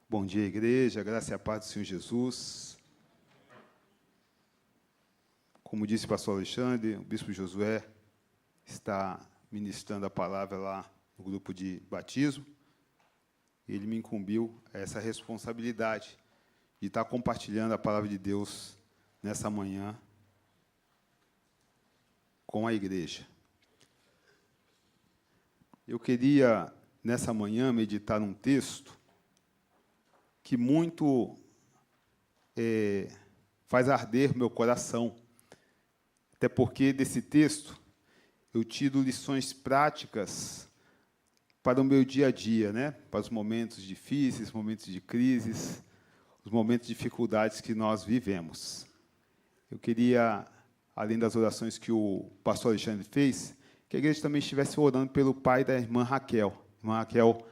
Bom dia, igreja, graça e a paz do Senhor Jesus. Como disse o pastor Alexandre, o bispo Josué está ministrando a palavra lá no grupo de batismo. Ele me incumbiu essa responsabilidade de estar compartilhando a palavra de Deus nessa manhã com a igreja. Eu queria, nessa manhã, meditar num texto que muito faz arder meu coração. Até porque, desse texto, eu tiro lições práticas para o meu dia a dia, né? Para os momentos difíceis, momentos de crises, os momentos de dificuldades que nós vivemos. Eu queria, além das orações que o pastor Alexandre fez, que a igreja também estivesse orando pelo pai da irmã Raquel. A irmã Raquel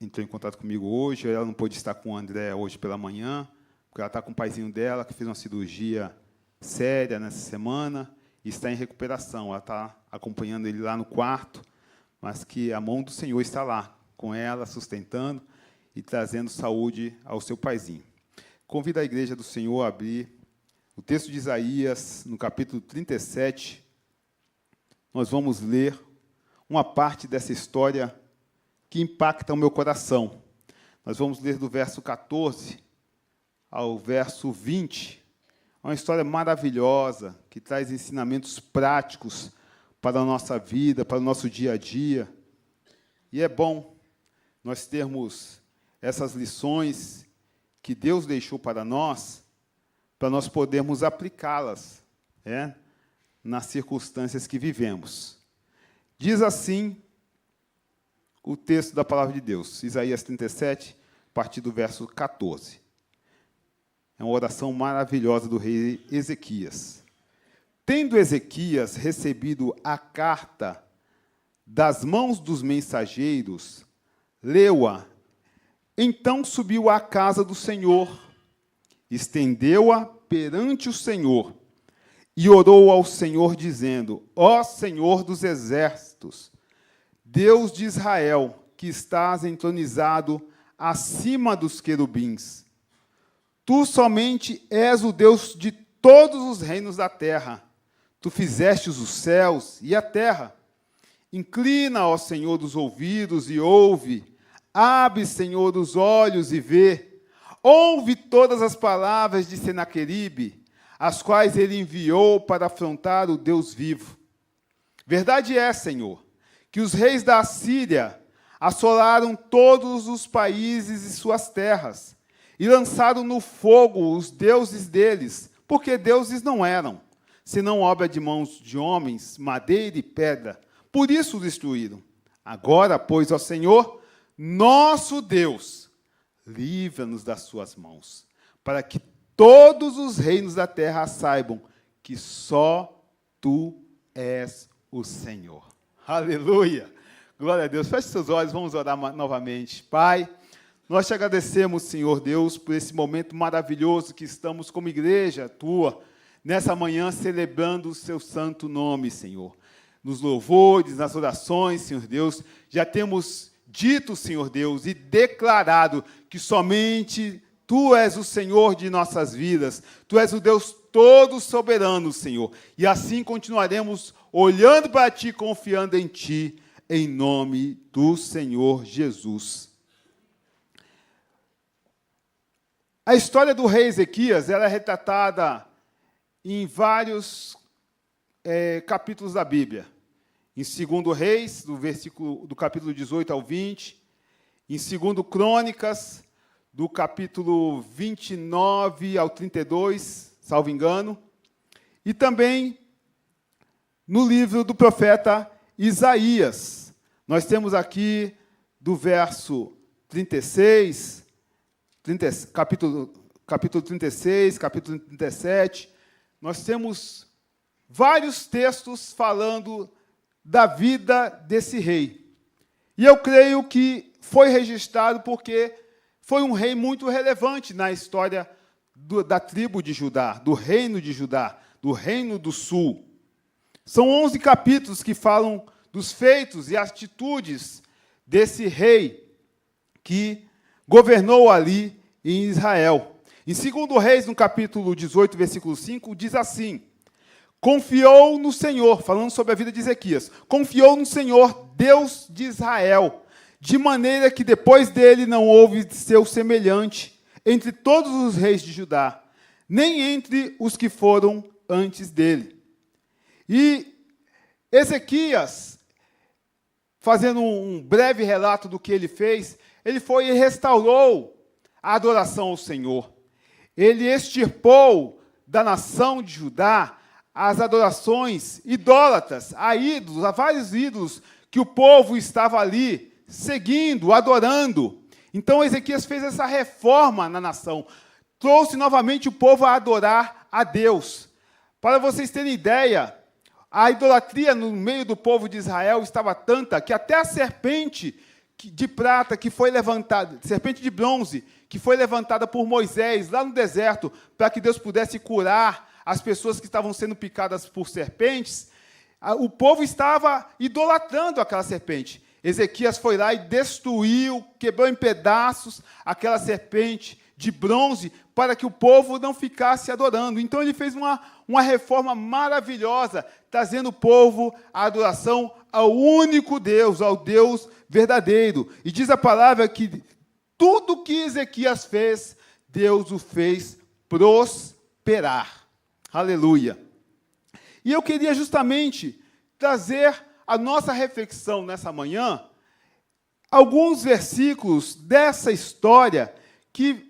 entrou em contato comigo hoje, ela não pôde estar com o André hoje pela manhã, porque ela está com o paizinho dela, que fez uma cirurgia séria nessa semana, e está em recuperação. Ela está acompanhando ele lá no quarto, mas que a mão do Senhor está lá, com ela, sustentando e trazendo saúde ao seu paizinho. Convido a igreja do Senhor a abrir o texto de Isaías, no capítulo 37. Nós vamos ler uma parte dessa história que impacta o meu coração. Nós vamos ler do verso 14 ao verso 20. É uma história maravilhosa, que traz ensinamentos práticos para a nossa vida, para o nosso dia a dia. E é bom nós termos essas lições que Deus deixou para nós podermos aplicá-las, nas circunstâncias que vivemos. Diz assim o texto da palavra de Deus, Isaías 37, a partir do verso 14. É uma oração maravilhosa do rei Ezequias. Tendo Ezequias recebido a carta das mãos dos mensageiros, leu-a, então subiu à casa do Senhor, estendeu-a perante o Senhor, e orou ao Senhor, dizendo: Ó Senhor dos exércitos, Deus de Israel, que estás entronizado acima dos querubins, tu somente és o Deus de todos os reinos da terra. Tu fizestes os céus e a terra. Inclina, ó Senhor, os ouvidos e ouve. Abre, Senhor, os olhos e vê. Ouve todas as palavras de Senaqueribe, as quais ele enviou para afrontar o Deus vivo. Verdade é, Senhor, que os reis da Assíria assolaram todos os países e suas terras, e lançaram no fogo os deuses deles, porque deuses não eram, senão obra de mãos de homens, madeira e pedra. Por isso os destruíram. Agora, pois, ó Senhor, nosso Deus, livra-nos das suas mãos, para que todos os reinos da terra saibam que só tu és o Senhor. Aleluia! Glória a Deus. Feche seus olhos, vamos orar novamente. Pai, nós te agradecemos, Senhor Deus, por esse momento maravilhoso que estamos como igreja tua, nessa manhã celebrando o seu santo nome, Senhor. Nos louvores, nas orações, Senhor Deus, já temos dito, Senhor Deus, e declarado que somente tu és o Senhor de nossas vidas, tu és o Deus todo soberano, Senhor, e assim continuaremos olhando para ti, confiando em ti, em nome do Senhor Jesus. A história do rei Ezequias ela é retratada em vários capítulos da Bíblia. Em 2 Reis, do capítulo 18 ao 20, em 2 Crônicas, do capítulo 29 ao 32, salvo engano, e também no livro do profeta Isaías. Nós temos aqui do verso 36, capítulo 36, capítulo 37, nós temos vários textos falando da vida desse rei. E eu creio que foi registrado porque foi um rei muito relevante na história da tribo de Judá, do reino de Judá, do reino do sul. São 11 capítulos que falam dos feitos e atitudes desse rei que governou ali em Israel. Em 2 Reis, no capítulo 18, versículo 5, diz assim: confiou no Senhor, falando sobre a vida de Ezequias, confiou no Senhor, Deus de Israel, de maneira que depois dele não houve seu semelhante entre todos os reis de Judá, nem entre os que foram antes dele. E Ezequias, fazendo um breve relato do que ele fez, ele foi e restaurou a adoração ao Senhor. Ele extirpou da nação de Judá as adorações idólatras, a ídolos, a vários ídolos que o povo estava ali seguindo, adorando. Então Ezequias fez essa reforma na nação, trouxe novamente o povo a adorar a Deus. Para vocês terem ideia, a idolatria no meio do povo de Israel estava tanta que até a serpente de prata que foi levantada, serpente de bronze, que foi levantada por Moisés lá no deserto, para que Deus pudesse curar as pessoas que estavam sendo picadas por serpentes, o povo estava idolatrando aquela serpente. Ezequias foi lá e destruiu, quebrou em pedaços aquela serpente de bronze, para que o povo não ficasse adorando. Então ele fez uma reforma maravilhosa, trazendo o povo à adoração ao único Deus, ao Deus verdadeiro. E diz a palavra que tudo que Ezequias fez, Deus o fez prosperar. Aleluia. E eu queria justamente trazer a nossa reflexão nessa manhã, alguns versículos dessa história que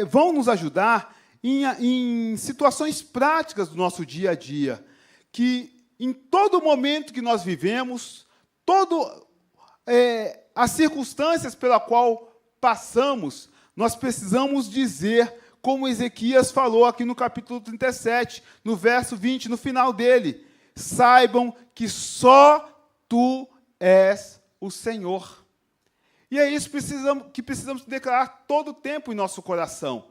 vão nos ajudar em situações práticas do nosso dia a dia, que em todo momento que nós vivemos, as circunstâncias pela qual passamos, nós precisamos dizer, como Ezequias falou aqui no capítulo 37, no verso 20, no final dele: saibam que só tu és o Senhor. E é isso que precisamos declarar todo o tempo em nosso coração,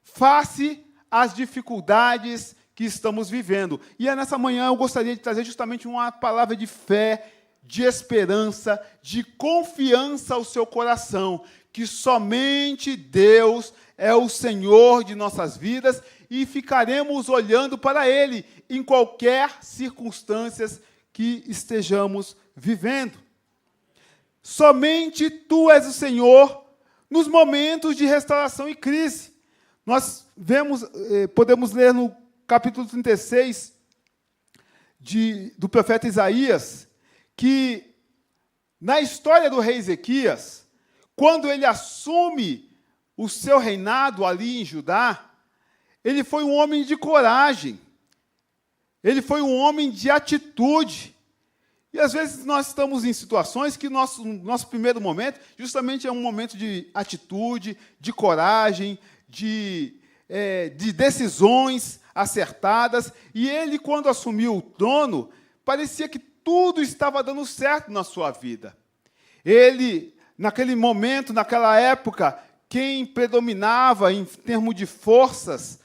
face às dificuldades que estamos vivendo. E nessa manhã eu gostaria de trazer justamente uma palavra de fé, de esperança, de confiança ao seu coração, que somente Deus é o Senhor de nossas vidas e ficaremos olhando para Ele em qualquer circunstância que estejamos vivendo. Somente Tu és o Senhor nos momentos de restauração e crise. Nós podemos ler no capítulo 36 do profeta Isaías, que na história do rei Ezequias, quando ele assume o seu reinado ali em Judá, ele foi um homem de coragem, ele foi um homem de atitude. E às vezes nós estamos em situações que nosso primeiro momento justamente é um momento de atitude, de coragem, de decisões acertadas. E ele, quando assumiu o trono, parecia que tudo estava dando certo na sua vida. Ele, naquele momento, naquela época, quem predominava em termos de forças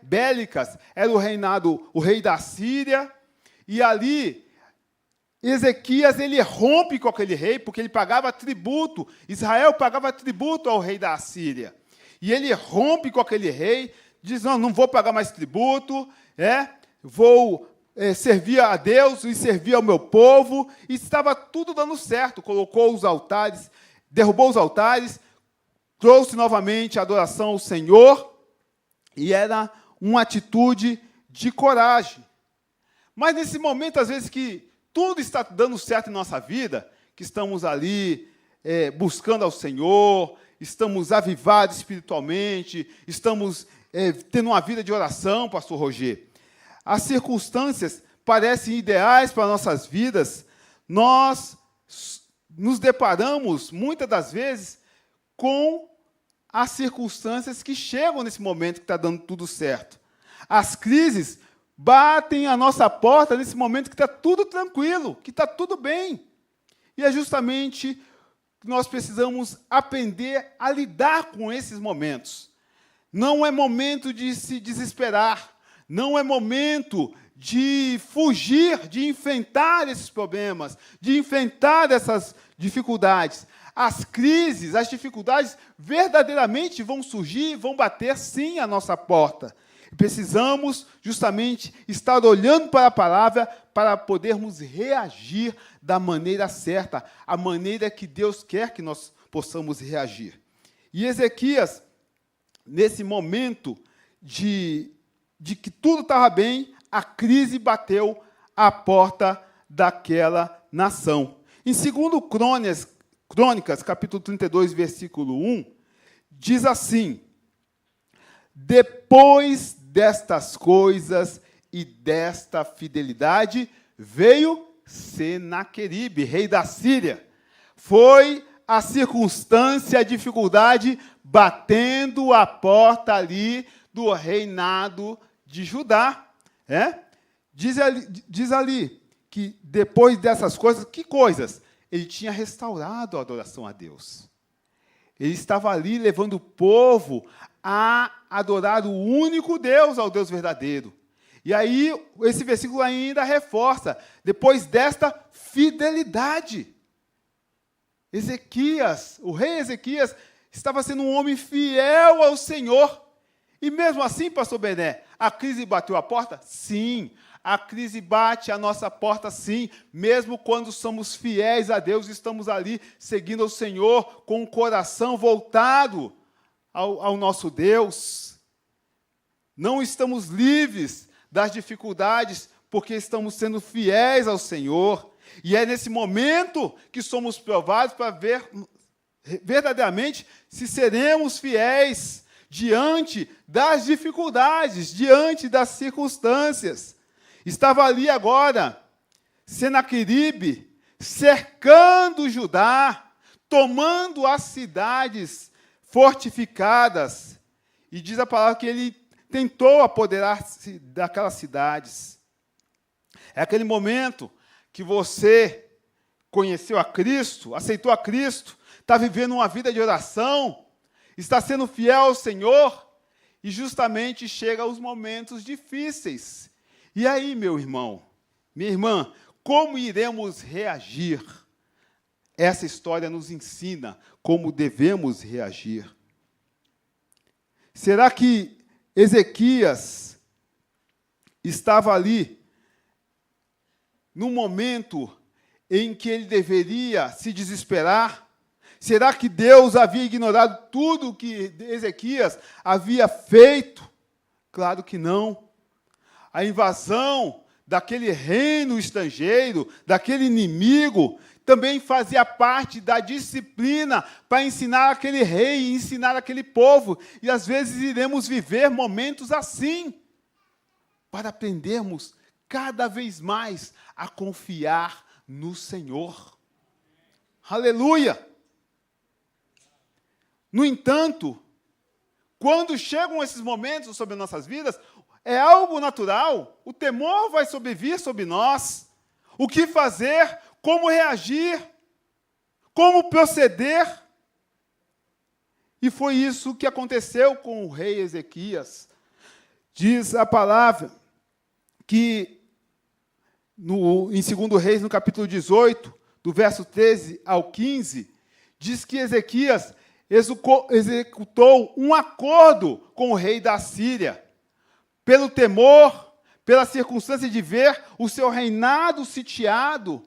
bélicas era o rei da Síria. E ali Ezequias, ele rompe com aquele rei, porque ele pagava tributo. Israel pagava tributo ao rei da Assíria. E ele rompe com aquele rei, diz: não vou pagar mais tributo, vou servir a Deus e servir ao meu povo. E estava tudo dando certo. Colocou os altares, derrubou os altares, trouxe novamente a adoração ao Senhor, e era uma atitude de coragem. Mas nesse momento, às vezes, que tudo está dando certo em nossa vida, que estamos ali buscando ao Senhor, estamos avivados espiritualmente, estamos tendo uma vida de oração, pastor Roger. As circunstâncias parecem ideais para nossas vidas, nós nos deparamos, muitas das vezes, com as circunstâncias que chegam nesse momento que está dando tudo certo. As crises batem a nossa porta nesse momento que está tudo tranquilo, que está tudo bem. E é justamente que nós precisamos aprender a lidar com esses momentos. Não é momento de se desesperar, não é momento de fugir, de enfrentar esses problemas, de enfrentar essas dificuldades. as crises, as dificuldades verdadeiramente vão surgir, vão bater sim à nossa porta. Precisamos justamente estar olhando para a palavra para podermos reagir da maneira certa, a maneira que Deus quer que nós possamos reagir. E Ezequias, nesse momento de que tudo estava bem, a crise bateu à porta daquela nação. Em 2 Crônicas, capítulo 32, versículo 1, diz assim: depois destas coisas e desta fidelidade, veio Senaqueribe, rei da Síria. Foi a circunstância, a dificuldade, batendo a porta ali do reinado de Judá. Diz ali que depois dessas coisas, que coisas? Ele tinha restaurado a adoração a Deus. Ele estava ali levando o povo a adorar o único Deus, ao Deus verdadeiro. E aí, esse versículo ainda reforça, depois desta fidelidade. Ezequias, o rei Ezequias, estava sendo um homem fiel ao Senhor. E mesmo assim, pastor Bené, a crise bateu a porta? Sim, a crise bate a nossa porta, sim. Mesmo quando somos fiéis a Deus, estamos ali seguindo o Senhor com o coração voltado ao nosso Deus. Não estamos livres das dificuldades, porque estamos sendo fiéis ao Senhor. E é nesse momento que somos provados para ver verdadeiramente se seremos fiéis diante das dificuldades, diante das circunstâncias. Estava ali agora Senaqueribe cercando Judá, tomando as cidades fortificadas. E diz a palavra que ele tentou apoderar-se daquelas cidades. É aquele momento que você conheceu a Cristo, aceitou a Cristo, está vivendo uma vida de oração, está sendo fiel ao Senhor, e justamente chega os momentos difíceis. E aí, meu irmão, minha irmã, como iremos reagir? Essa história nos ensina como devemos reagir. Será que Ezequias estava ali num momento em que ele deveria se desesperar? Será que Deus havia ignorado tudo o que Ezequias havia feito? Claro que não. A invasão daquele reino estrangeiro, daquele inimigo, também fazia parte da disciplina para ensinar aquele rei, ensinar aquele povo. E às vezes iremos viver momentos assim, para aprendermos cada vez mais a confiar no Senhor. Aleluia! No entanto, quando chegam esses momentos sobre nossas vidas, é algo natural, o temor vai sobrevir sobre nós. O que fazer? Como reagir? Como proceder? E foi isso que aconteceu com o rei Ezequias. Diz a palavra que, em 2 Reis, no capítulo 18, do verso 13 ao 15, diz que Ezequias executou um acordo com o rei da Síria, pelo temor, pela circunstância de ver o seu reinado sitiado,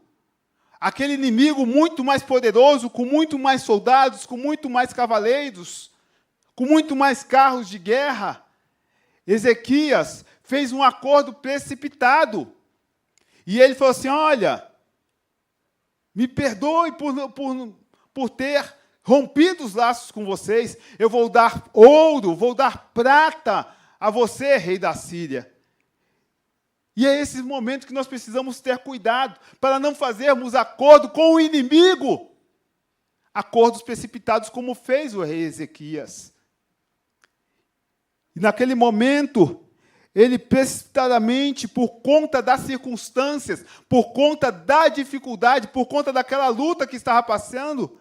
aquele inimigo muito mais poderoso, com muito mais soldados, com muito mais cavaleiros, com muito mais carros de guerra. Ezequias fez um acordo precipitado. E ele falou assim: olha, me perdoe por ter rompido os laços com vocês. Eu vou dar ouro, vou dar prata a você, rei da Síria. E é esse momento que nós precisamos ter cuidado, para não fazermos acordo com o inimigo. Acordos precipitados, como fez o rei Ezequias. E naquele momento, ele precipitadamente, por conta das circunstâncias, por conta da dificuldade, por conta daquela luta que estava passando,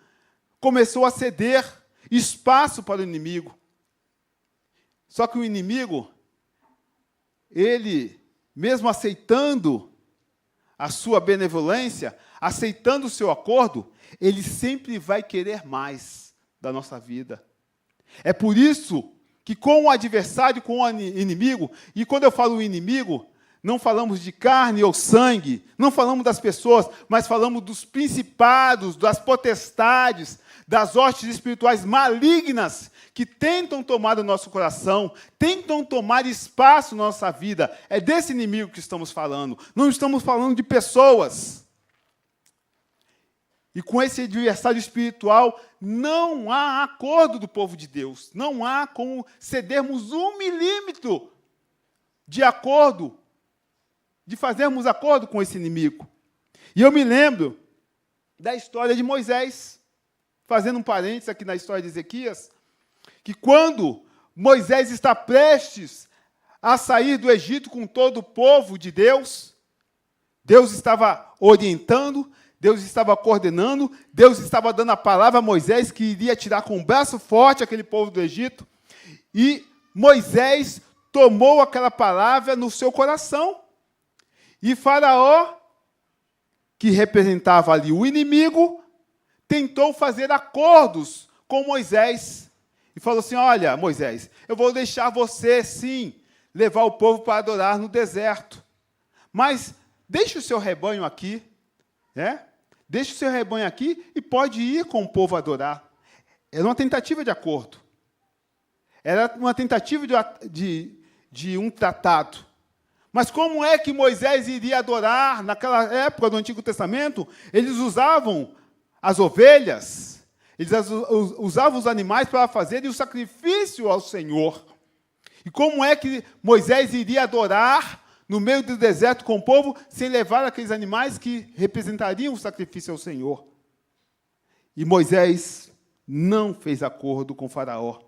começou a ceder espaço para o inimigo. Só que o inimigo, ele, mesmo aceitando a sua benevolência, aceitando o seu acordo, ele sempre vai querer mais da nossa vida. É por isso que com o adversário, com o inimigo, e quando eu falo inimigo, não falamos de carne ou sangue, não falamos das pessoas, mas falamos dos principados, das potestades, das hostes espirituais malignas que tentam tomar o nosso coração, tentam tomar espaço na nossa vida. É desse inimigo que estamos falando. Não estamos falando de pessoas. E com esse adversário espiritual, não há acordo do povo de Deus. Não há como cedermos 1 milímetro de acordo, de fazermos acordo com esse inimigo. E eu me lembro da história de Moisés, fazendo um parênteses aqui na história de Ezequias, que quando Moisés está prestes a sair do Egito com todo o povo de Deus, Deus estava orientando, Deus estava coordenando, Deus estava dando a palavra a Moisés, que iria tirar com um braço forte aquele povo do Egito, e Moisés tomou aquela palavra no seu coração. E Faraó, que representava ali o inimigo, tentou fazer acordos com Moisés. E falou assim, olha, Moisés, eu vou deixar você, sim, levar o povo para adorar no deserto. Mas deixe o seu rebanho aqui, né? Deixe o seu rebanho aqui e pode ir com o povo adorar. Era uma tentativa de acordo. Era uma tentativa de um tratado. Mas como é que Moisés iria adorar naquela época do Antigo Testamento? Eles usavam as ovelhas, eles usavam os animais para fazerem o sacrifício ao Senhor. E como é que Moisés iria adorar no meio do deserto com o povo, sem levar aqueles animais que representariam o sacrifício ao Senhor? E Moisés não fez acordo com Faraó.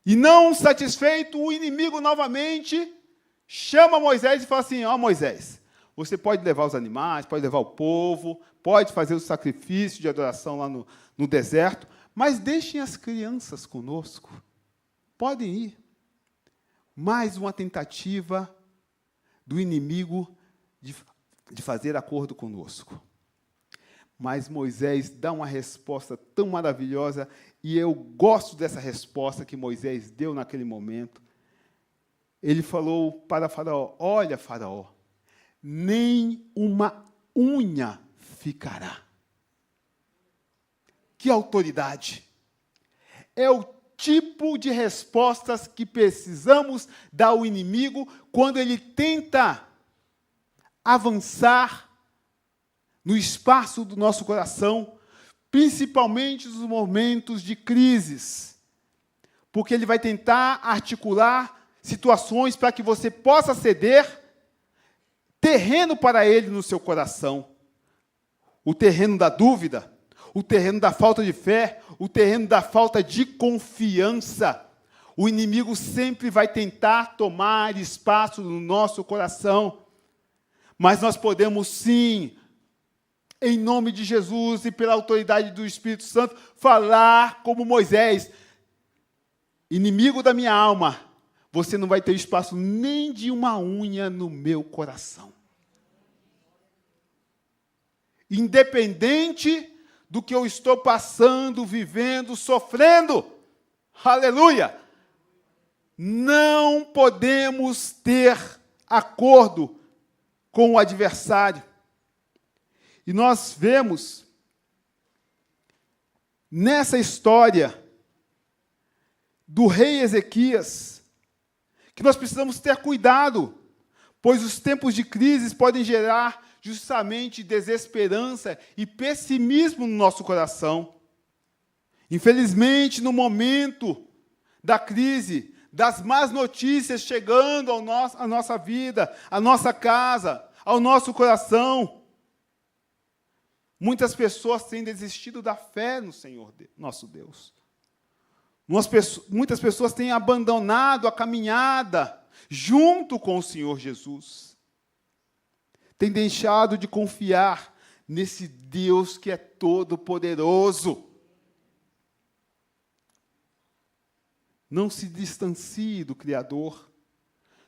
E não satisfeito, o inimigo novamente chama Moisés e fala assim, ó Moisés, você pode levar os animais, pode levar o povo, pode fazer o sacrifício de adoração lá no deserto, mas deixem as crianças conosco. Podem ir. Mais uma tentativa do inimigo de fazer acordo conosco. Mas Moisés dá uma resposta tão maravilhosa, e eu gosto dessa resposta que Moisés deu naquele momento. Ele falou para Faraó, olha, Faraó, nem uma unha ficará. Que autoridade! É o tipo de respostas que precisamos dar ao inimigo quando ele tenta avançar no espaço do nosso coração, principalmente nos momentos de crises, porque ele vai tentar articular situações para que você possa ceder terreno para ele no seu coração. O terreno da dúvida, o terreno da falta de fé, o terreno da falta de confiança. O inimigo sempre vai tentar tomar espaço no nosso coração. Mas nós podemos sim, em nome de Jesus e pela autoridade do Espírito Santo, falar como Moisés, inimigo da minha alma, você não vai ter espaço nem de uma unha no meu coração. Independente do que eu estou passando, vivendo, sofrendo. Aleluia! Não podemos ter acordo com o adversário. E nós vemos nessa história do rei Ezequias que nós precisamos ter cuidado, pois os tempos de crise podem gerar justamente desesperança e pessimismo no nosso coração. Infelizmente, no momento da crise, das más notícias chegando à nossa vida, à nossa casa, ao nosso coração, muitas pessoas têm desistido da fé no Senhor, nosso Deus. Muitas pessoas têm abandonado a caminhada junto com o Senhor Jesus. Têm deixado de confiar nesse Deus que é todo-poderoso. Não se distancie do Criador.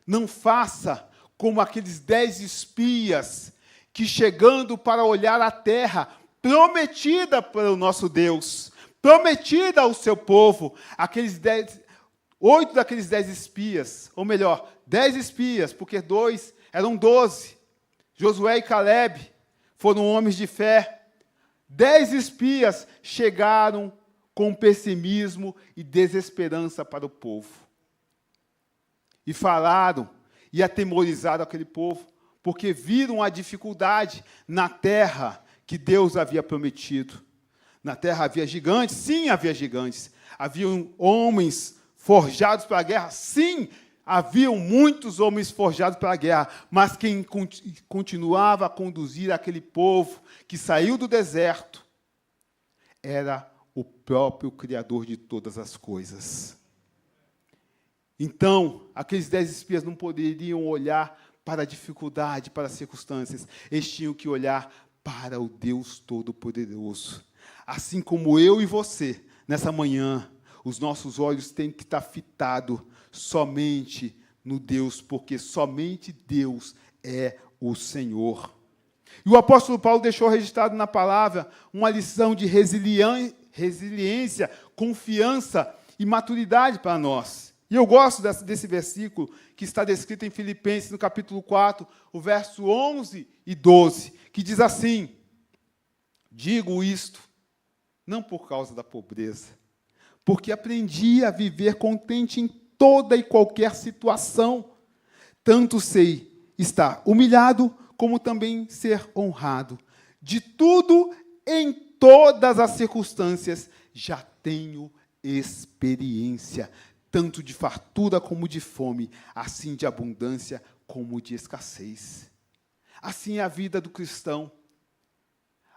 Não faça como aqueles 10 espias que chegando para olhar a terra prometida pelo nosso Deus, prometida ao seu povo, oito daqueles 10 espias, ou melhor, 10 espias, porque eram 12, Josué e Calebe foram homens de fé. 10 espias chegaram com pessimismo e desesperança para o povo. E falaram e atemorizaram aquele povo, porque viram a dificuldade na terra que Deus havia prometido. Na terra havia gigantes? Sim, havia gigantes. Haviam homens forjados para a guerra? Sim, haviam muitos homens forjados para a guerra. Mas quem continuava a conduzir aquele povo que saiu do deserto era o próprio Criador de todas as coisas. Então, aqueles 10 espias não poderiam olhar para a dificuldade, para as circunstâncias. Eles tinham que olhar para o Deus Todo-Poderoso. Assim como eu e você, nessa manhã, os nossos olhos têm que estar fitados somente no Deus, porque somente Deus é o Senhor. E o apóstolo Paulo deixou registrado na palavra uma lição de resiliência, confiança e maturidade para nós. E eu gosto desse versículo que está descrito em Filipenses, no capítulo 4, o verso 11 e 12, que diz assim: digo isto, não por causa da pobreza, porque aprendi a viver contente em toda e qualquer situação. Tanto sei estar humilhado, como também ser honrado. De tudo, em todas as circunstâncias, já tenho experiência, tanto de fartura como de fome, assim de abundância como de escassez. Assim é a vida do cristão.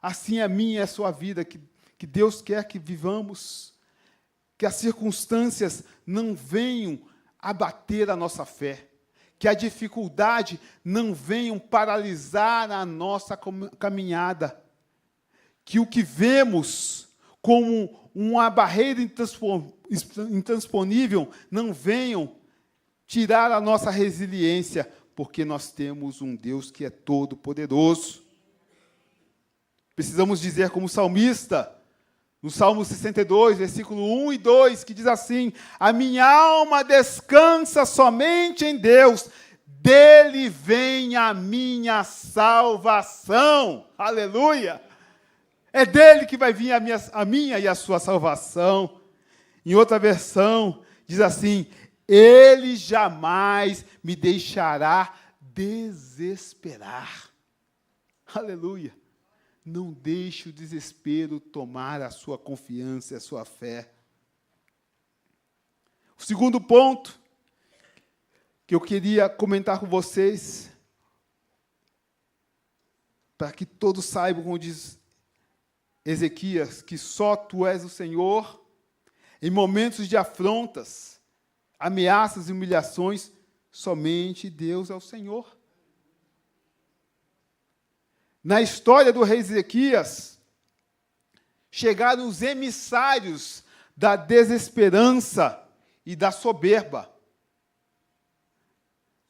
Assim é a minha e a sua vida, que Deus quer que vivamos, que as circunstâncias não venham abater a nossa fé, que a dificuldade não venham paralisar a nossa caminhada, que o que vemos como uma barreira intransponível não venham tirar a nossa resiliência, porque nós temos um Deus que é todo-poderoso. Precisamos dizer como salmista, no Salmo 62, versículo 1 e 2, que diz assim: a minha alma descansa somente em Deus, dele vem a minha salvação. Aleluia! É dele que vai vir a minha e a sua salvação. Em outra versão, diz assim: ele jamais me deixará desesperar. Aleluia! Não deixe o desespero tomar a sua confiança e a sua fé. O segundo ponto que eu queria comentar com vocês, para que todos saibam, como diz Ezequias, que só tu és o Senhor, em momentos de afrontas, ameaças e humilhações, somente Deus é o Senhor. Na história do rei Ezequias, chegaram os emissários da desesperança e da soberba.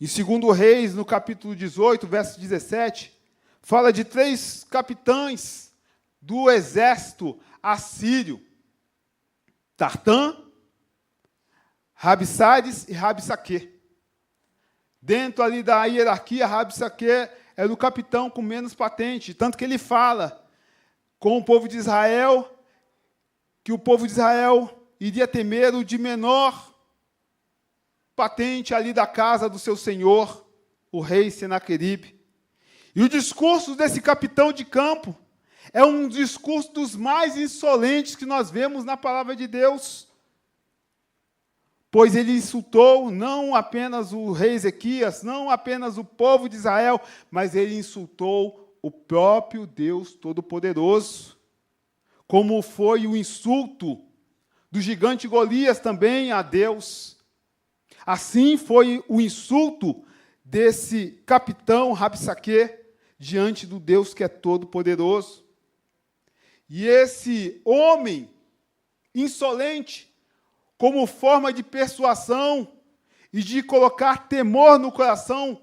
Em 2 Reis, no capítulo 18, verso 17, fala de 3 capitães do exército assírio: Tartã, Rabsaques e Rabsaquê. Dentro ali da hierarquia, Rabsaquê era o capitão com menos patente, tanto que ele fala com o povo de Israel, que o povo de Israel iria temer o de menor patente ali da casa do seu senhor, o rei Senaqueribe. E o discurso desse capitão de campo é um discurso dos mais insolentes que nós vemos na palavra de Deus, pois ele insultou não apenas o rei Ezequias, não apenas o povo de Israel, mas ele insultou o próprio Deus Todo-Poderoso, como foi o insulto do gigante Golias também a Deus. Assim foi o insulto desse capitão Rabsaquê diante do Deus que é Todo-Poderoso. E esse homem insolente, como forma de persuasão e de colocar temor no coração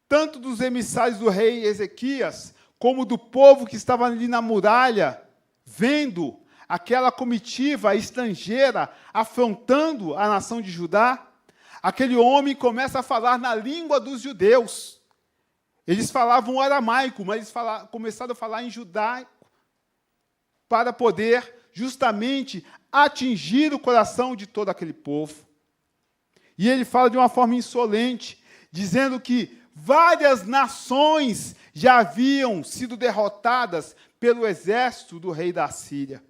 tanto dos emissários do rei Ezequias, como do povo que estava ali na muralha, vendo aquela comitiva estrangeira afrontando a nação de Judá, aquele homem começa a falar na língua dos judeus. Eles falavam aramaico, mas eles começaram a falar em judaico para poder justamente atingir o coração de todo aquele povo. E ele fala de uma forma insolente, dizendo que várias nações já haviam sido derrotadas pelo exército do rei da Síria.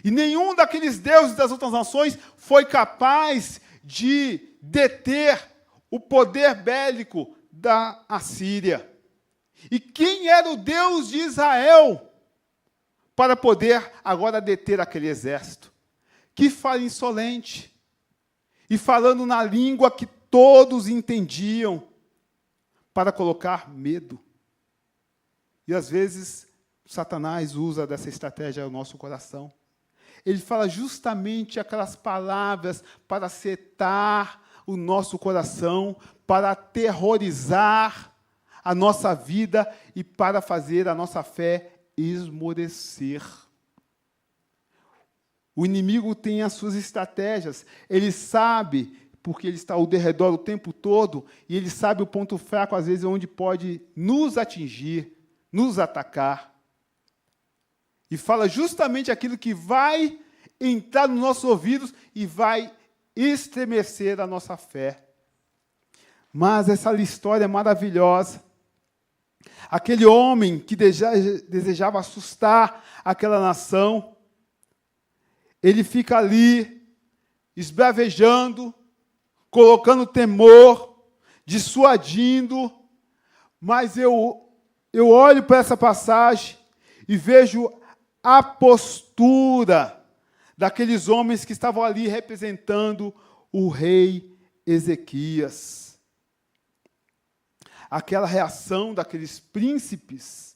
E nenhum daqueles deuses das outras nações foi capaz de deter o poder bélico da Assíria. E quem era o Deus de Israel para poder agora deter aquele exército? Que fala insolente, e falando na língua que todos entendiam, para colocar medo. E às vezes Satanás usa dessa estratégia no nosso coração. Ele fala justamente aquelas palavras para setar o nosso coração, para aterrorizar a nossa vida e para fazer a nossa fé esmorecer. O inimigo tem as suas estratégias. Ele sabe, porque ele está ao derredor o tempo todo, e ele sabe o ponto fraco, às vezes, onde pode nos atingir, nos atacar. E fala justamente aquilo que vai entrar nos nossos ouvidos e vai estremecer a nossa fé. Mas essa história é maravilhosa. Aquele homem que desejava assustar aquela nação, ele fica ali, esbravejando, colocando temor, dissuadindo, mas eu olho para essa passagem e vejo a postura daqueles homens que estavam ali representando o rei Ezequias. Aquela reação daqueles príncipes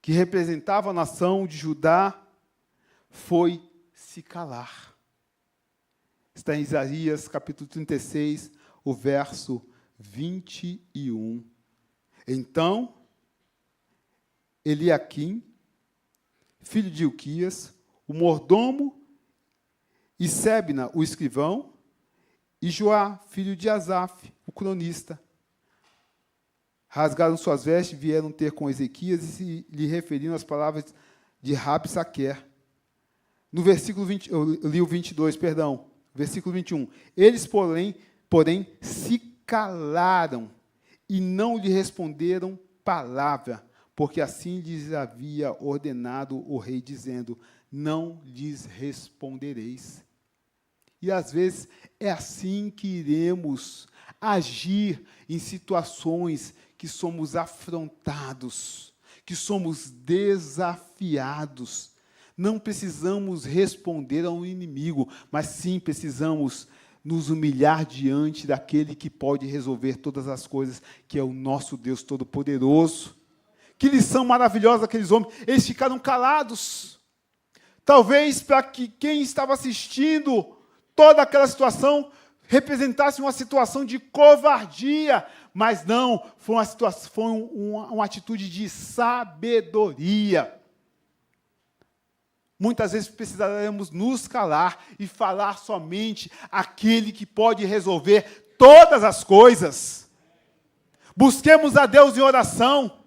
que representavam a nação de Judá foi se calar. Está em Isaías, capítulo 36, o verso 21. Então, Eliaquim, filho de Ilquias, o mordomo, e Sebna, o escrivão, e Joá, filho de Asaf, o cronista, rasgaram suas vestes, vieram ter com Ezequias e lhe referiram as palavras de Rabsaquer. No versículo 20, eu li o 22, perdão, versículo 21. Eles, porém, se calaram e não lhe responderam palavra, porque assim lhes havia ordenado o rei, dizendo: não lhes respondereis. E às vezes é assim que iremos agir em situações que somos afrontados, que somos desafiados. Não precisamos responder ao inimigo, mas sim precisamos nos humilhar diante daquele que pode resolver todas as coisas, que é o nosso Deus Todo-Poderoso. Que lição maravilhosa aqueles homens. Eles ficaram calados. Talvez para que quem estava assistindo toda aquela situação representasse uma situação de covardia, mas não, foi uma atitude de sabedoria. Muitas vezes precisaremos nos calar e falar somente aquele que pode resolver todas as coisas. Busquemos a Deus em oração.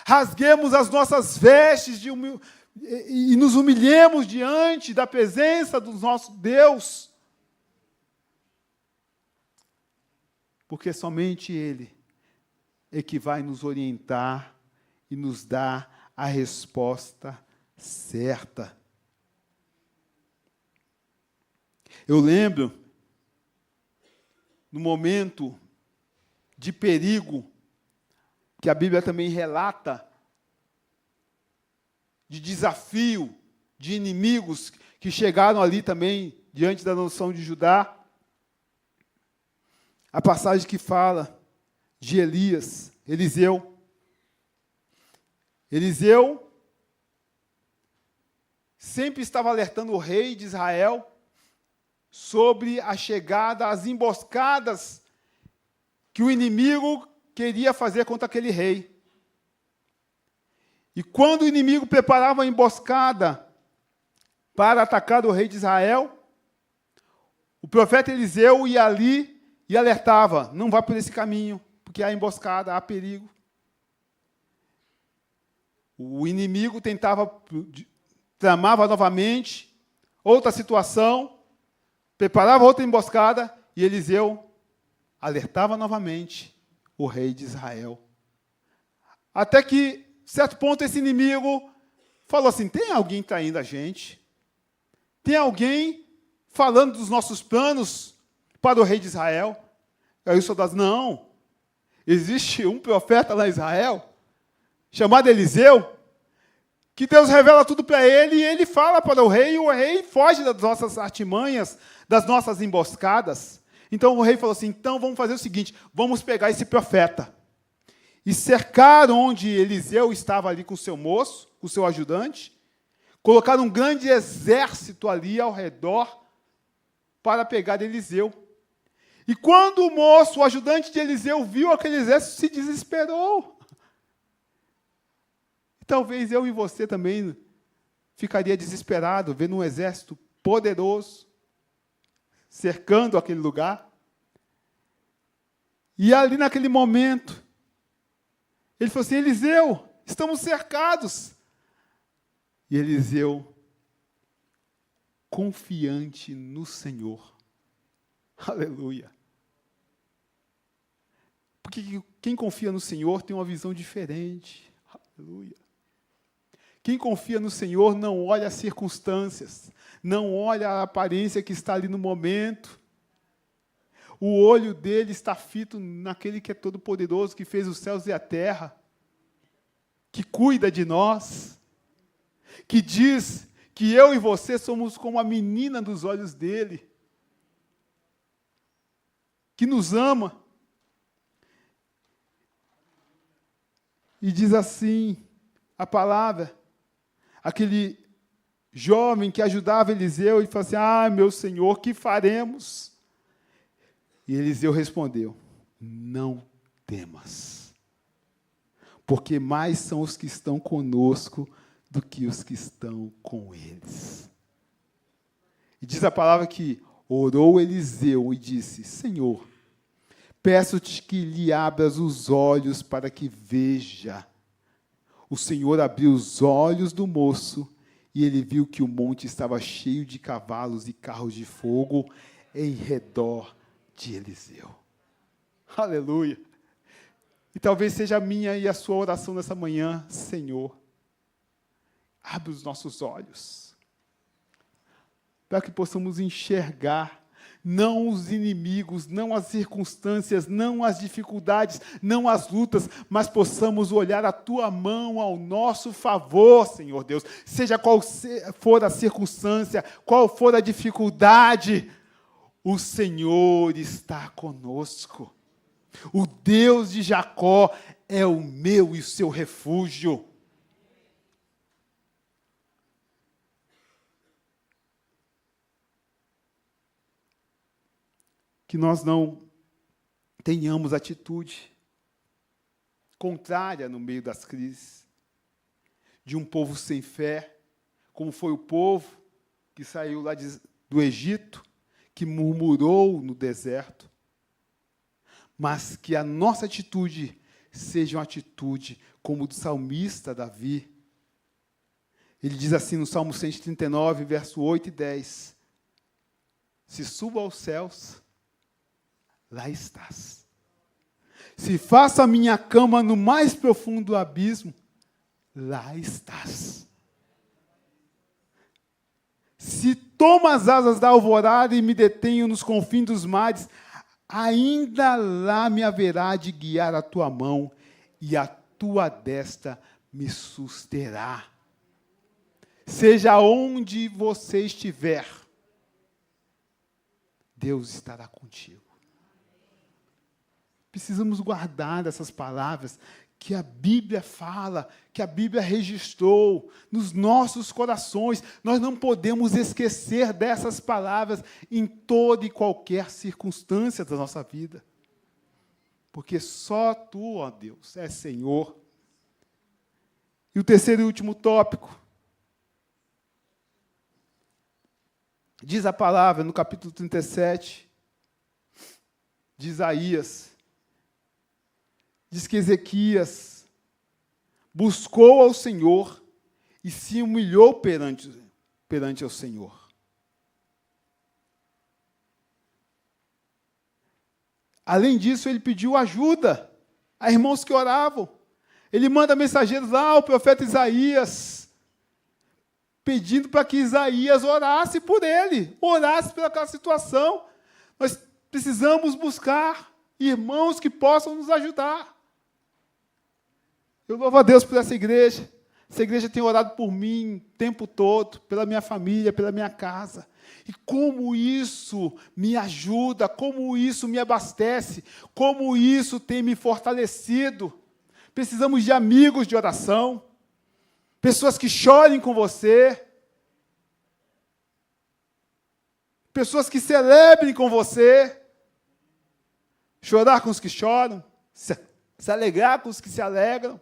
Rasguemos as nossas vestes e nos humilhemos diante da presença do nosso Deus. Porque somente Ele é que vai nos orientar e nos dar a resposta certa. Eu lembro, no momento de perigo, que a Bíblia também relata, de desafio, de inimigos que chegaram ali também, diante da nação de Judá. A passagem que fala de Eliseu. Eliseu sempre estava alertando o rei de Israel sobre a chegada, as emboscadas que o inimigo queria fazer contra aquele rei. E quando o inimigo preparava a emboscada para atacar o rei de Israel, o profeta Eliseu ia ali e alertava: não vá por esse caminho, porque há emboscada, há perigo. O inimigo tramava novamente outra situação, preparava outra emboscada, e Eliseu alertava novamente o rei de Israel. Até que, certo ponto, esse inimigo falou assim: tem alguém traindo a gente? Tem alguém falando dos nossos planos para o rei de Israel? Aí os soldados: não, existe um profeta lá em Israel, chamado Eliseu, que Deus revela tudo para ele, e ele fala para o rei foge das nossas artimanhas, das nossas emboscadas. Então o rei falou assim: então vamos fazer o seguinte, vamos pegar esse profeta. E cercaram onde Eliseu estava ali com o seu moço, com o seu ajudante, colocaram um grande exército ali ao redor para pegar Eliseu. E quando o moço, o ajudante de Eliseu, viu aquele exército, se desesperou. E talvez eu e você também ficaria desesperado, vendo um exército poderoso cercando aquele lugar. E ali naquele momento, ele falou assim: Eliseu, estamos cercados. E Eliseu, confiante no Senhor. Aleluia. Porque quem confia no Senhor tem uma visão diferente. Aleluia. Quem confia no Senhor não olha as circunstâncias, não olha a aparência que está ali no momento. O olho dele está fito naquele que é todo-poderoso, que fez os céus e a terra, que cuida de nós, que diz que eu e você somos como a menina dos olhos dele, que nos ama. E diz assim a palavra, aquele jovem que ajudava Eliseu, e falou assim: ah, meu Senhor, que faremos? E Eliseu respondeu: não temas, porque mais são os que estão conosco do que os que estão com eles. E diz a palavra que orou Eliseu e disse: Senhor, peço-te que lhe abras os olhos para que veja. O Senhor abriu os olhos do moço, e ele viu que o monte estava cheio de cavalos e carros de fogo em redor de Eliseu. Aleluia! E talvez seja a minha e a sua oração nessa manhã: Senhor, abre os nossos olhos, para que possamos enxergar não os inimigos, não as circunstâncias, não as dificuldades, não as lutas, mas possamos olhar a Tua mão ao nosso favor, Senhor Deus. Seja qual for a circunstância, qual for a dificuldade, o Senhor está conosco. O Deus de Jacó é o meu e o seu refúgio. Que nós não tenhamos atitude contrária no meio das crises, de um povo sem fé, como foi o povo que saiu lá do Egito, que murmurou no deserto, mas que a nossa atitude seja uma atitude como do salmista Davi. Ele diz assim no Salmo 139, verso 8 e 10, se subo aos céus, lá estás. Se faço a minha cama no mais profundo abismo, lá estás. Se tomo as asas da alvorada e me detenho nos confins dos mares, ainda lá me haverá de guiar a tua mão, e a tua destra me susterá. Seja onde você estiver, Deus estará contigo. Precisamos guardar essas palavras que a Bíblia fala, que a Bíblia registrou nos nossos corações. Nós não podemos esquecer dessas palavras em toda e qualquer circunstância da nossa vida. porque só Tu, ó Deus, és Senhor. E o terceiro e último tópico, diz a palavra no capítulo 37 de Isaías, diz que Ezequias buscou ao Senhor e se humilhou perante ao Senhor. Além disso, ele pediu ajuda a irmãos que oravam. Ele manda mensageiros lá ao profeta Isaías, pedindo para que Isaías orasse por ele, orasse pelaquela situação. Nós precisamos buscar irmãos que possam nos ajudar. Eu louvo a Deus por essa igreja. Essa igreja tem orado por mim o tempo todo, pela minha família, pela minha casa. E como isso me ajuda, como isso me abastece, como isso tem me fortalecido. Precisamos de amigos de oração, pessoas que chorem com você, pessoas que celebrem com você, chorar com os que choram, se alegrar com os que se alegram.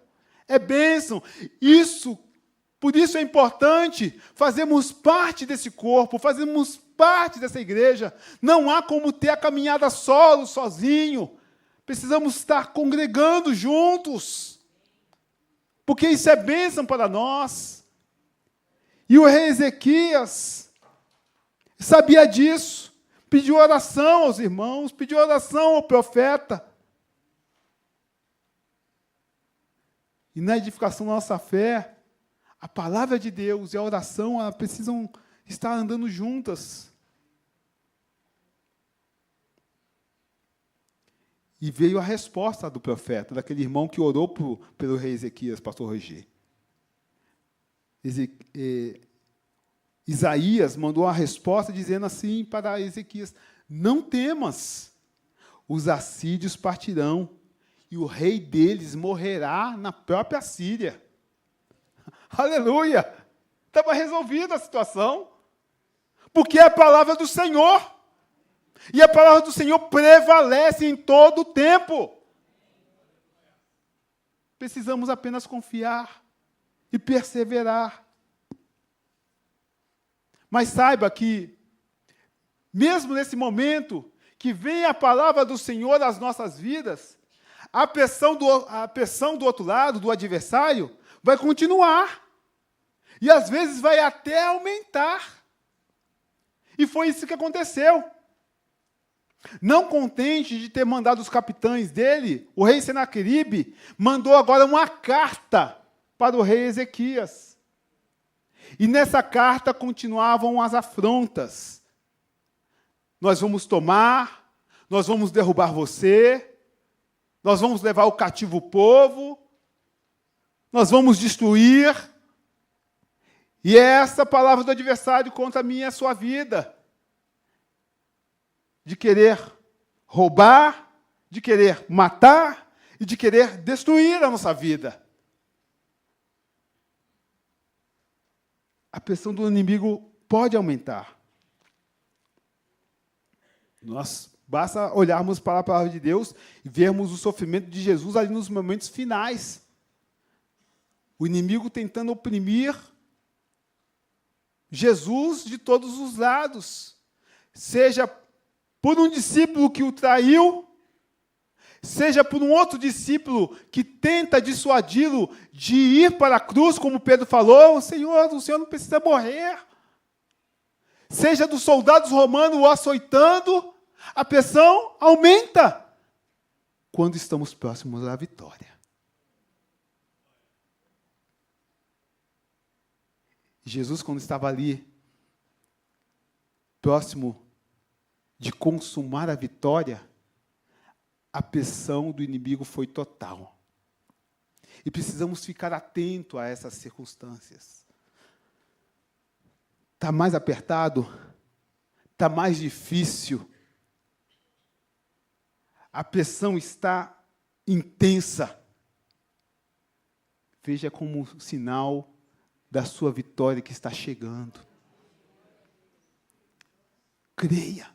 É bênção. Por isso é importante fazermos parte desse corpo, fazermos parte dessa igreja. Não há como ter a caminhada solo, sozinho. Precisamos estar congregando juntos, porque isso é bênção para nós. E o rei Ezequias sabia disso, pediu oração aos irmãos, pediu oração ao profeta. E na edificação da nossa fé, a palavra de Deus e a oração precisam estar andando juntas. E veio a resposta do profeta, daquele irmão que orou pelo rei Ezequias, pastor Roger. Isaías mandou uma resposta dizendo assim para Ezequias: não temas, os assírios partirão, e o rei deles morrerá na própria Síria. Aleluia! Estava resolvida a situação, porque é a palavra do Senhor. E a palavra do Senhor prevalece em todo o tempo. Precisamos apenas confiar e perseverar. Mas saiba que, mesmo nesse momento que vem a palavra do Senhor às nossas vidas, a pressão do outro lado, do adversário, vai continuar. E às vezes vai até aumentar. E foi isso que aconteceu. Não contente de ter mandado os capitães dele, o rei Senaqueribe mandou agora uma carta para o rei Ezequias. E nessa carta continuavam as afrontas. Nós vamos tomar, nós vamos derrubar você, nós vamos levar o cativo o povo, nós vamos destruir. E é essa palavra do adversário contra a minha e a sua vida. De querer roubar, de querer matar e de querer destruir a nossa vida. A pressão do inimigo pode aumentar. Basta olharmos para a palavra de Deus e vermos o sofrimento de Jesus ali nos momentos finais. O inimigo tentando oprimir Jesus de todos os lados. Seja por um discípulo que o traiu, seja por um outro discípulo que tenta dissuadi-lo de ir para a cruz, como Pedro falou: o Senhor não precisa morrer. Seja dos soldados romanos o açoitando, a pressão aumenta quando estamos próximos da vitória. Jesus, quando estava ali, próximo de consumar a vitória, a pressão do inimigo foi total. E precisamos ficar atentos a essas circunstâncias. Está mais apertado? Está mais difícil? A pressão está intensa. Veja como sinal da sua vitória que está chegando. Creia.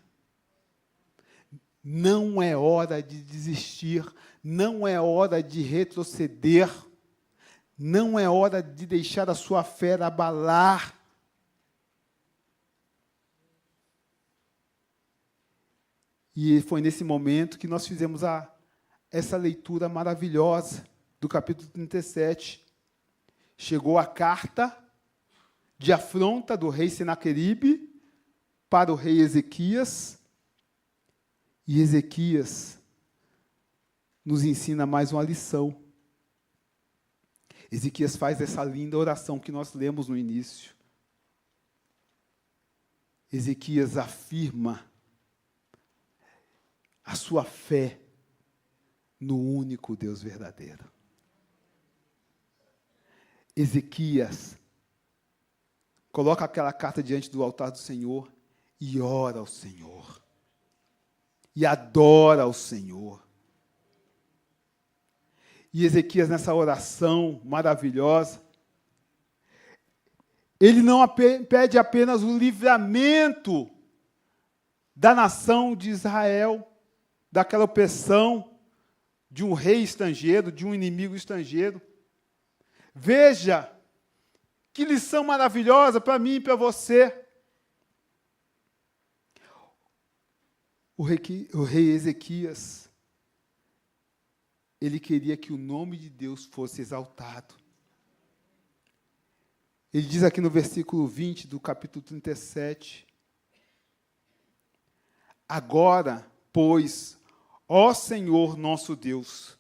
Não é hora de desistir, não é hora de retroceder, não é hora de deixar a sua fé abalar. E foi nesse momento que nós fizemos essa leitura maravilhosa do capítulo 37. Chegou a carta de afronta do rei Senaqueribe para o rei Ezequias. E Ezequias nos ensina mais uma lição. Ezequias faz essa linda oração que nós lemos no início. Ezequias afirma a sua fé no único Deus verdadeiro. Ezequias coloca aquela carta diante do altar do Senhor e ora ao Senhor. E adora ao Senhor. E Ezequias, nessa oração maravilhosa, ele não pede apenas o livramento da nação de Israel, daquela opressão de um rei estrangeiro, de um inimigo estrangeiro. Veja que lição maravilhosa para mim e para você. O rei Ezequias, ele queria que o nome de Deus fosse exaltado. Ele diz aqui no versículo 20 do capítulo 37, agora, pois, ó Senhor nosso Deus,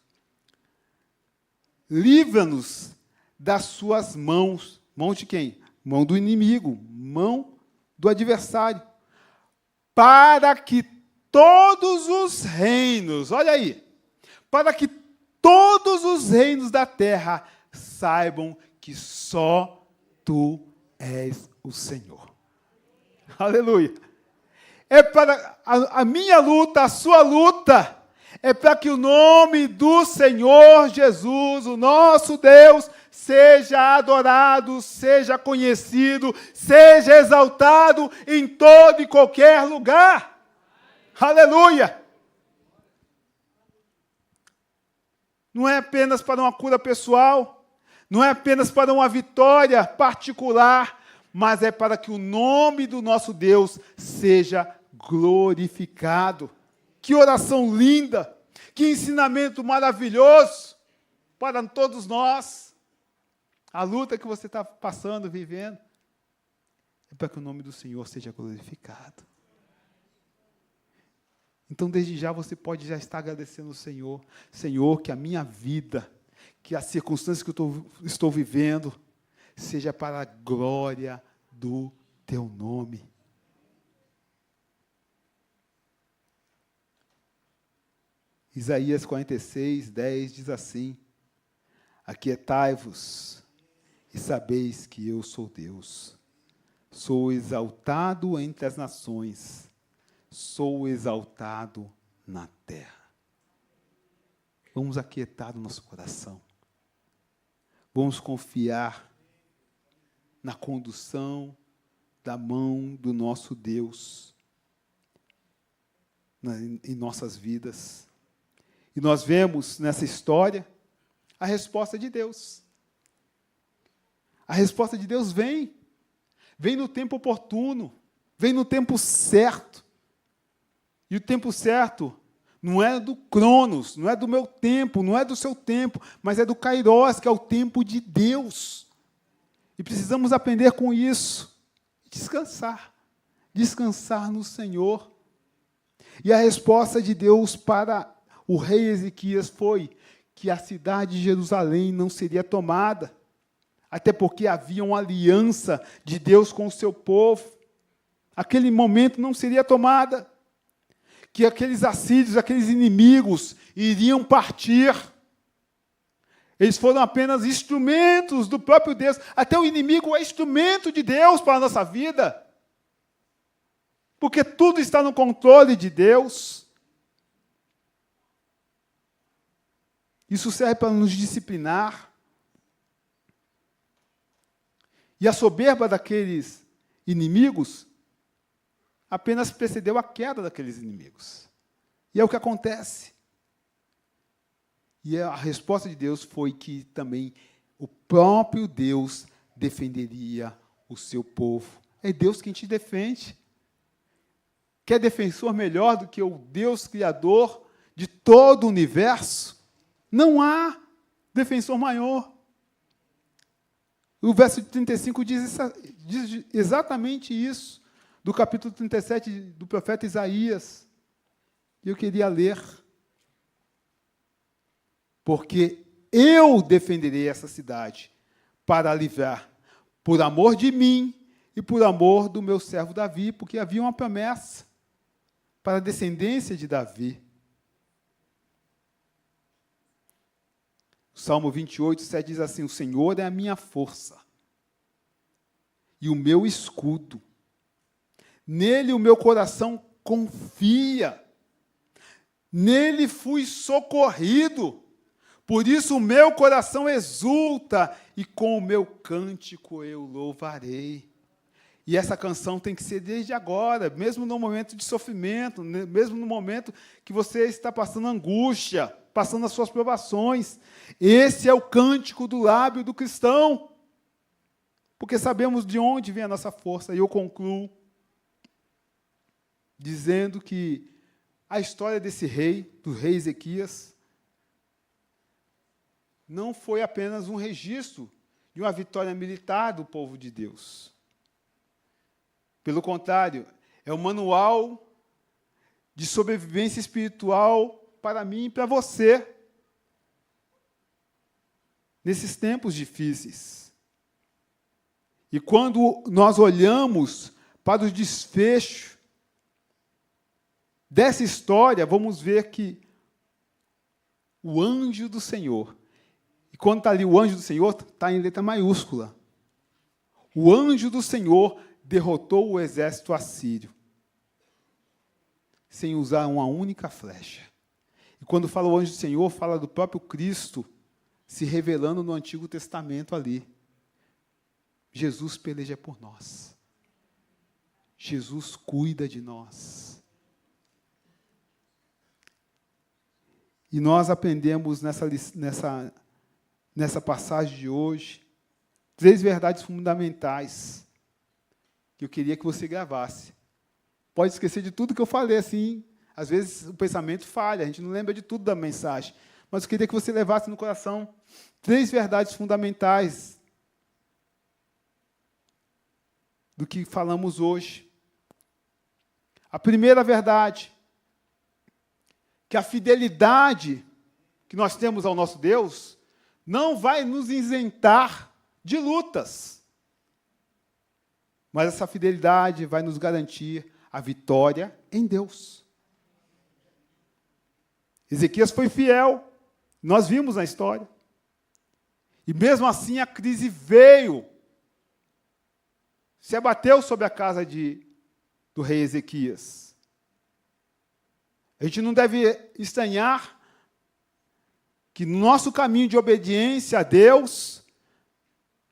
livra-nos das suas mãos. Mão de quem? Mão do inimigo, mão do adversário, para que todos os reinos, olha aí, para que todos os reinos da terra saibam que só tu és o Senhor. Aleluia. É para a minha luta, a sua luta, é para que o nome do Senhor Jesus, o nosso Deus, seja adorado, seja conhecido, seja exaltado em todo e qualquer lugar. Aleluia! Não é apenas para uma cura pessoal, não é apenas para uma vitória particular, mas é para que o nome do nosso Deus seja glorificado. Que oração linda! Que ensinamento maravilhoso para todos nós. A luta que você está passando, vivendo, é para que o nome do Senhor seja glorificado. Então, desde já, você pode já estar agradecendo ao Senhor. Senhor, que a minha vida, que as circunstâncias que eu estou vivendo, seja para a glória do Teu nome. Isaías 46, 10 diz assim, aquietai-vos e sabeis que eu sou Deus. Sou exaltado entre as nações, sou exaltado na terra. Vamos aquietar o nosso coração. Vamos confiar na condução da mão do nosso Deus em nossas vidas. E nós vemos nessa história a resposta de Deus. A resposta de Deus vem no tempo oportuno, vem no tempo certo. E o tempo certo não é do Cronos, não é do meu tempo, não é do seu tempo, mas é do Kairos, que é o tempo de Deus. E precisamos aprender com isso. Descansar no Senhor. E a resposta de Deus para o rei Ezequias foi que a cidade de Jerusalém não seria tomada, até porque havia uma aliança de Deus com o seu povo. Aquele momento não seria tomada, que aqueles assírios, aqueles inimigos, iriam partir. Eles foram apenas instrumentos do próprio Deus. Até o inimigo é instrumento de Deus para a nossa vida. Porque tudo está no controle de Deus. Isso serve para nos disciplinar. E a soberba daqueles inimigos apenas precedeu a queda daqueles inimigos. E é o que acontece. E a resposta de Deus foi que também o próprio Deus defenderia o seu povo. É Deus quem te defende. Quer defensor melhor do que o Deus Criador de todo o universo? Não há defensor maior. O verso 35 diz exatamente isso, do capítulo 37 do profeta Isaías. Eu queria ler. Porque eu defenderei essa cidade para a livrar, por amor de mim e por amor do meu servo Davi, porque havia uma promessa para a descendência de Davi. O Salmo 28, 7 diz assim: o Senhor é a minha força e o meu escudo. Nele o meu coração confia. Nele fui socorrido. Por isso o meu coração exulta e com o meu cântico eu louvarei. E essa canção tem que ser desde agora, mesmo no momento de sofrimento, mesmo no momento que você está passando angústia, passando as suas provações. Esse é o cântico do lábio do cristão. Porque sabemos de onde vem a nossa força. E eu concluo dizendo que a história desse rei, do rei Ezequias, não foi apenas um registro de uma vitória militar do povo de Deus. Pelo contrário, é um manual de sobrevivência espiritual para mim e para você, nesses tempos difíceis. E quando nós olhamos para o desfecho dessa história, vamos ver que o anjo do Senhor, e quando está ali o anjo do Senhor, está em letra maiúscula. O anjo do Senhor derrotou o exército assírio, sem usar uma única flecha. E quando fala o anjo do Senhor, fala do próprio Cristo se revelando no Antigo Testamento ali. Jesus peleja por nós. Jesus cuida de nós. E nós aprendemos nessa passagem de hoje 3 verdades fundamentais que eu queria que você gravasse. Pode esquecer de tudo que eu falei, assim. Às vezes o pensamento falha, a gente não lembra de tudo da mensagem. Mas eu queria que você levasse no coração 3 verdades fundamentais do que falamos hoje. A primeira verdade, que a fidelidade que nós temos ao nosso Deus não vai nos isentar de lutas. Mas essa fidelidade vai nos garantir a vitória em Deus. Ezequias foi fiel, nós vimos na história. E mesmo assim a crise veio, se abateu sobre a casa do rei Ezequias. A gente não deve estranhar que no nosso caminho de obediência a Deus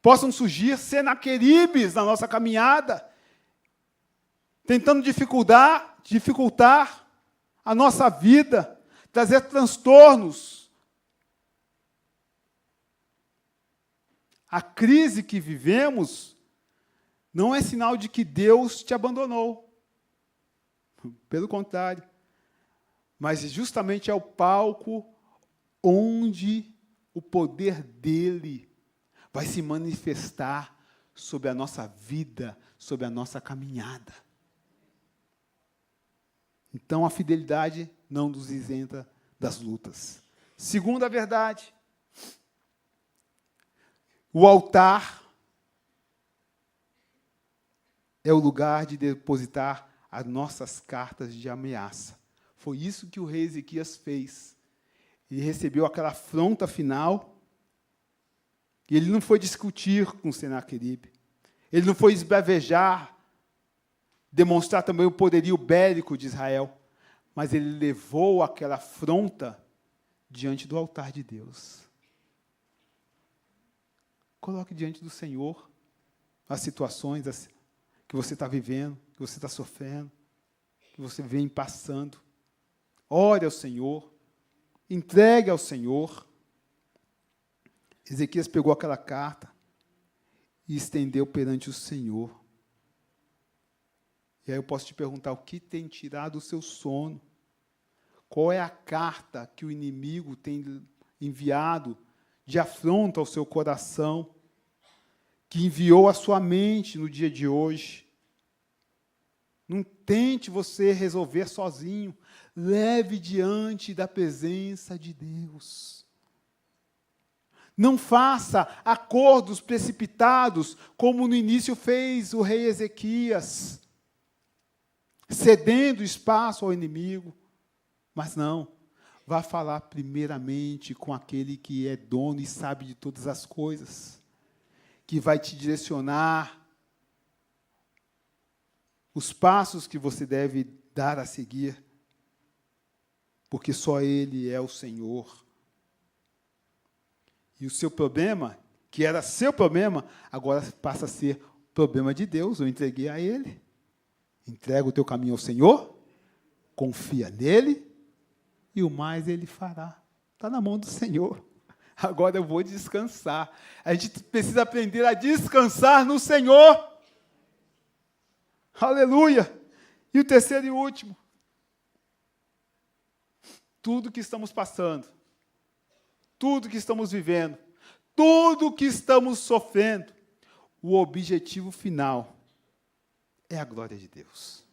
possam surgir Senaqueribes na nossa caminhada, tentando dificultar a nossa vida, trazer transtornos. A crise que vivemos não é sinal de que Deus te abandonou. Pelo contrário. Mas justamente é o palco onde o poder dele vai se manifestar sobre a nossa vida, sobre a nossa caminhada. Então, a fidelidade não nos isenta das lutas. Segunda verdade, o altar é o lugar de depositar as nossas cartas de ameaça. Foi isso que o rei Ezequias fez. Ele recebeu aquela afronta final, e ele não foi discutir com Senaqueribe. Ele não foi esbravejar, demonstrar também o poderio bélico de Israel, mas ele levou aquela afronta diante do altar de Deus. Coloque diante do Senhor as situações que você está vivendo, que você está sofrendo, que você vem passando. ore ao Senhor, entregue ao Senhor. Ezequias pegou aquela carta e estendeu perante o Senhor. E aí eu posso te perguntar, o que tem tirado o seu sono? Qual é a carta que o inimigo tem enviado de afronta ao seu coração, que enviou à sua mente no dia de hoje? Não tente você resolver sozinho. Leve diante da presença de Deus. Não faça acordos precipitados, como no início fez o rei Ezequias, cedendo espaço ao inimigo. Mas não, vá falar primeiramente com aquele que é dono e sabe de todas as coisas, que vai te direcionar os passos que você deve dar a seguir, porque só Ele é o Senhor. E o seu problema, que era seu problema, agora passa a ser problema de Deus. Eu entreguei a Ele. Entrega o teu caminho ao Senhor, confia nele, e o mais Ele fará. Está na mão do Senhor. Agora eu vou descansar. A gente precisa aprender a descansar no Senhor. Aleluia! E o terceiro e último. Tudo que estamos passando, tudo que estamos vivendo, tudo que estamos sofrendo, o objetivo final é a glória de Deus.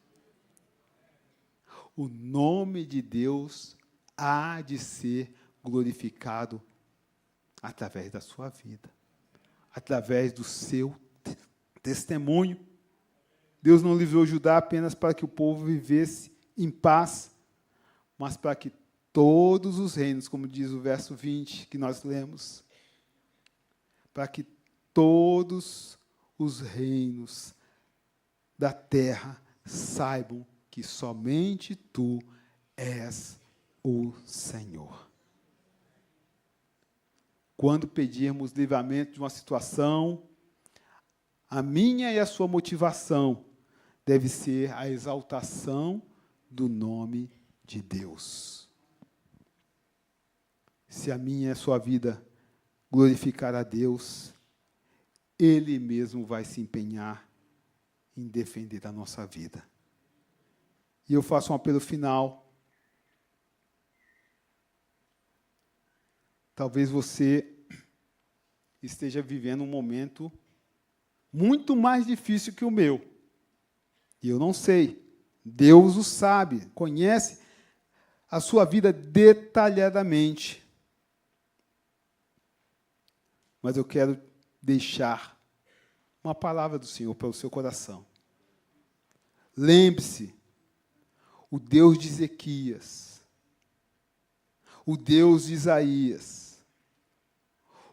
O nome de Deus há de ser glorificado através da sua vida, através do seu testemunho. Deus não livrou Judá apenas para que o povo vivesse em paz, mas para que todos os reinos, como diz o verso 20 que nós lemos, para que todos os reinos da terra saibam que somente Tu és o Senhor. Quando pedirmos livramento de uma situação, a minha e a sua motivação deve ser a exaltação do nome de Deus. Se a minha e a sua vida glorificar a Deus, Ele mesmo vai se empenhar em defender a nossa vida. E eu faço um apelo final. Talvez você esteja vivendo um momento muito mais difícil que o meu. E eu não sei. Deus o sabe, conhece a sua vida detalhadamente. Mas eu quero deixar uma palavra do Senhor para o seu coração. Lembre-se, o Deus de Ezequias, o Deus de Isaías,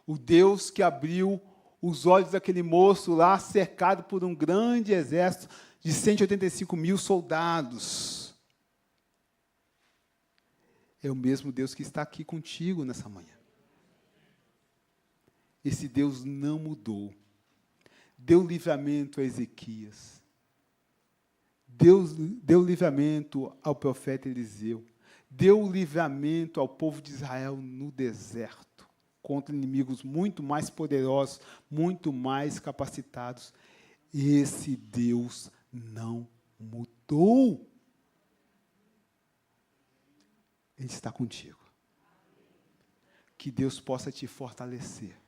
o Deus que abriu os olhos daquele moço lá, cercado por um grande exército de 185 mil soldados. É o mesmo Deus que está aqui contigo nessa manhã. Esse Deus não mudou. Deu livramento a Ezequias. Deus deu livramento ao profeta Eliseu. Deu livramento ao povo de Israel no deserto, contra inimigos muito mais poderosos, muito mais capacitados. Esse Deus não mudou. Ele está contigo. Que Deus possa te fortalecer.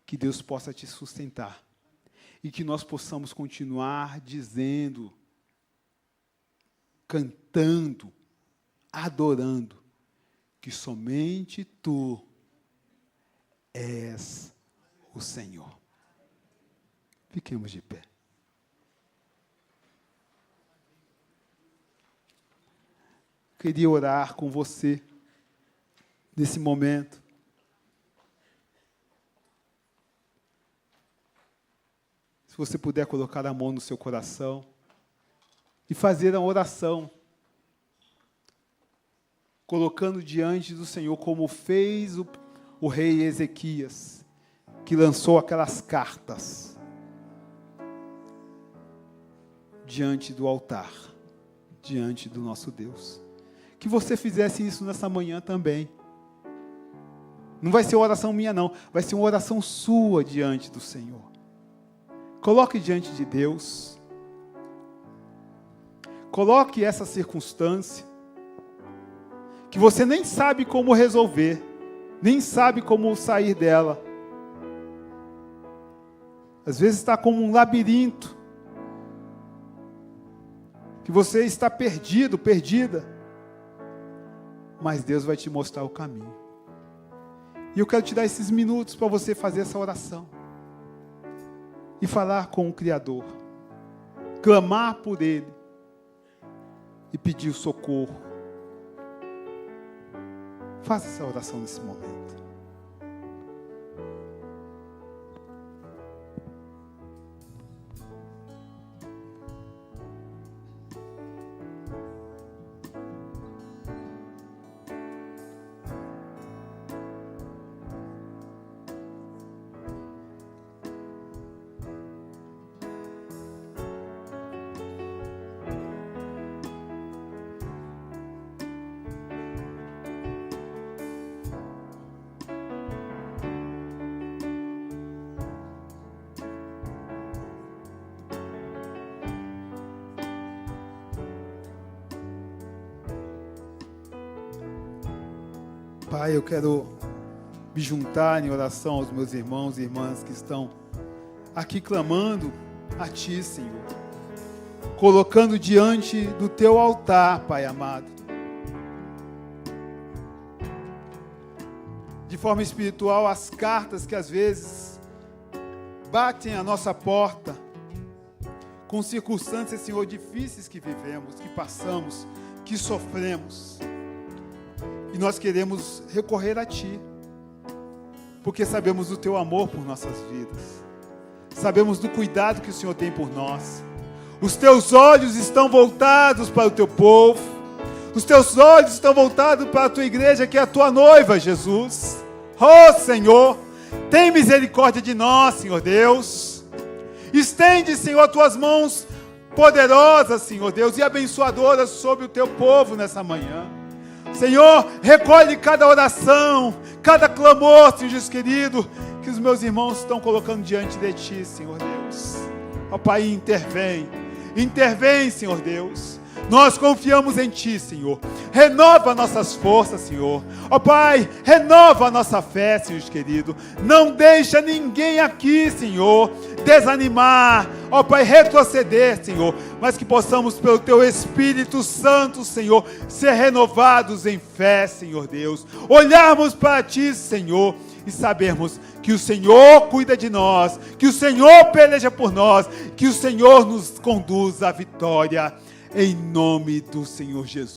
Que Deus possa te sustentar. E que nós possamos continuar dizendo, cantando, adorando, que somente Tu és o Senhor. Fiquemos de pé. Queria orar com você nesse momento. Se você puder colocar a mão no seu coração e fazer a oração, colocando diante do Senhor, como fez o rei Ezequias, que lançou aquelas cartas diante do altar, diante do nosso Deus. que você fizesse isso nessa manhã também. Não vai ser uma oração minha, não. Vai ser uma oração sua diante do Senhor. Coloque diante de Deus. Coloque essa circunstância que você nem sabe como resolver, nem sabe como sair dela. Às vezes está como um labirinto, que você está perdido, perdida, mas Deus vai te mostrar o caminho. E eu quero te dar esses minutos para você fazer essa oração e falar com o Criador, clamar por Ele e pedir o socorro. Faça essa oração nesse momento. Pai, eu quero me juntar em oração aos meus irmãos e irmãs que estão aqui clamando a Ti, Senhor. Colocando diante do Teu altar, Pai amado. De forma espiritual, as cartas que às vezes batem à nossa porta, com circunstâncias, Senhor, difíceis que vivemos, que passamos, que sofremos. E nós queremos recorrer a Ti, porque sabemos do Teu amor por nossas vidas, sabemos do cuidado que o Senhor tem por nós. Os Teus olhos estão voltados para o Teu povo, os Teus olhos estão voltados para a Tua igreja, que é a Tua noiva, Jesus. Oh, Senhor, tem misericórdia de nós, Senhor Deus. Estende, Senhor, as Tuas mãos poderosas, Senhor Deus, e abençoadoras sobre o Teu povo nessa manhã. Senhor, recolhe cada oração, cada clamor, Senhor Jesus querido, que os meus irmãos estão colocando diante de Ti, Senhor Deus. Ó Pai, intervém, Senhor Deus. Nós confiamos em Ti, Senhor. Renova nossas forças, Senhor. Ó Pai, renova a nossa fé, Senhor querido. Não deixa ninguém aqui, Senhor, desanimar. Ó Pai, retroceder, Senhor. Mas que possamos, pelo Teu Espírito Santo, Senhor, ser renovados em fé, Senhor Deus. Olharmos para Ti, Senhor, e sabermos que o Senhor cuida de nós, que o Senhor peleja por nós, que o Senhor nos conduz à vitória. Em nome do Senhor Jesus.